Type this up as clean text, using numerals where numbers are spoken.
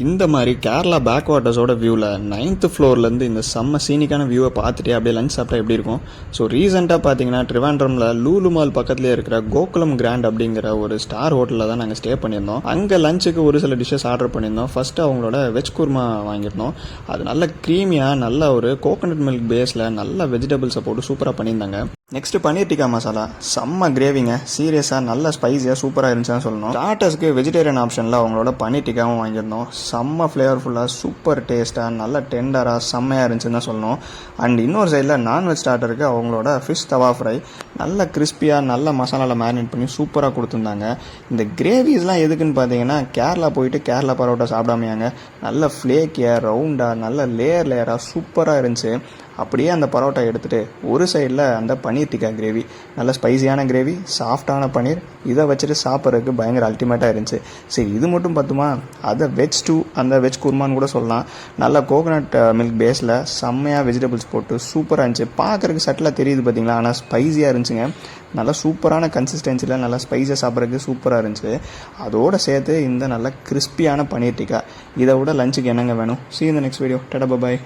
இந்த மாதிரி கேரளா பேக் வாட்டர்ஸோட வியூவில் 9th ஃப்ளோர்லேருந்து இந்த செம்ம சீனிக்கான வியூவை பார்த்துட்டு அப்படியே லஞ்ச் சாப்பிட்டா எப்படி இருக்கும். ஸோ ரீசெண்டாக பார்த்தீங்கன்னா ட்ரிவாண்ட்ரமில் லூலு மால் பக்கத்துலேயே இருக்கிற கோகுலம் கிராண்ட் அப்படிங்கிற ஒரு ஸ்டார் ஹோட்டலில் தான் நாங்கள் ஸ்டே பண்ணியிருந்தோம். அங்கே லஞ்சுக்கு ஒரு சில டிஷ்ஷஸ் ஆர்டர் பண்ணியிருந்தோம். ஃபஸ்ட்டு அவங்களோட வெஜ் குருமா வாங்கியிருந்தோம். அது நல்ல க்ரீமியாக நல்ல ஒரு கோகோனட் மில்க் பேஸில் நல்ல வெஜிடபிள்ஸை போட்டு சூப்பராக பண்ணியிருந்தாங்க. நெக்ஸ்ட் பன்னீர் டிக்கா மசாலா செம்ம கிரேவிங்க, சீரியஸாக நல்ல ஸ்பைஸியாக சூப்பராக இருந்துச்சுன்னு சொல்லணும். ஸ்டார்டர்ஸ்க்கு வெஜிடேரியன் ஆப்ஷனில் அவங்களோட பன்னீர் டிக்காவும் வாங்கியிருந்தோம். செம்ம ஃப்ளேவர்ஃபுல்லாக சூப்பர் டேஸ்ட்டாக நல்ல டெண்டராக செம்மையாக இருந்துச்சுன்னு தான் சொல்லணும். அண்ட் இன்னொரு சைடில் நான்வெஜ் ஸ்டார்டருக்கு அவங்களோட ஃபிஷ் தவா ஃப்ரை நல்ல கிறிஸ்பியாக நல்ல மசாலாவில் மேரினேட் பண்ணி சூப்பராக கொடுத்துருந்தாங்க. இந்த கிரேவிஸ்லாம் எதுக்குன்னு பார்த்தீங்கன்னா கேரளா போயிட்டு கேரளா பரோட்டா சாப்பிடாமையாங்க, நல்ல ஃப்ளேக்கியாக ரவுண்டாக நல்ல லேயராக சூப்பராக இருந்துச்சு. அப்படியே அந்த பரோட்டா எடுத்துகிட்டு ஒரு சைடில் அந்த பன்னீர் டிக்கா கிரேவி நல்ல ஸ்பைசியான கிரேவி, சாஃப்டான பன்னீர், இதை வச்சுட்டு சாப்பிட்றதுக்கு பயங்கர அல்டிமேட்டாக இருந்துச்சு. சரி இது மட்டும் பார்த்துமா, அதை வெஜ் ஸ்டூ அந்த வெஜ் குருமான்னு கூட சொல்லலாம். நல்ல கோகோனட் மில்க் பேஸில் செம்மையாக வெஜிடபிள்ஸ் போட்டு சூப்பராக இருந்துச்சு. பார்க்குறதுக்கு சட்டிலாக தெரியுது பார்த்தீங்களா, ஆனால் ஸ்பைஸியாக இருந்துச்சுங்க. நல்லா சூப்பரான கன்சிஸ்டன்சியில் நல்லா ஸ்பைஸாக சாப்பிட்றதுக்கு சூப்பராக இருந்துச்சு. அதோடு சேர்த்து இந்த நல்ல கிறிஸ்பியான பன்னீர் டிக்கா, இதை விட லஞ்சுக்கு என்னங்க வேணும். See you in the next video. Tada, bye bye.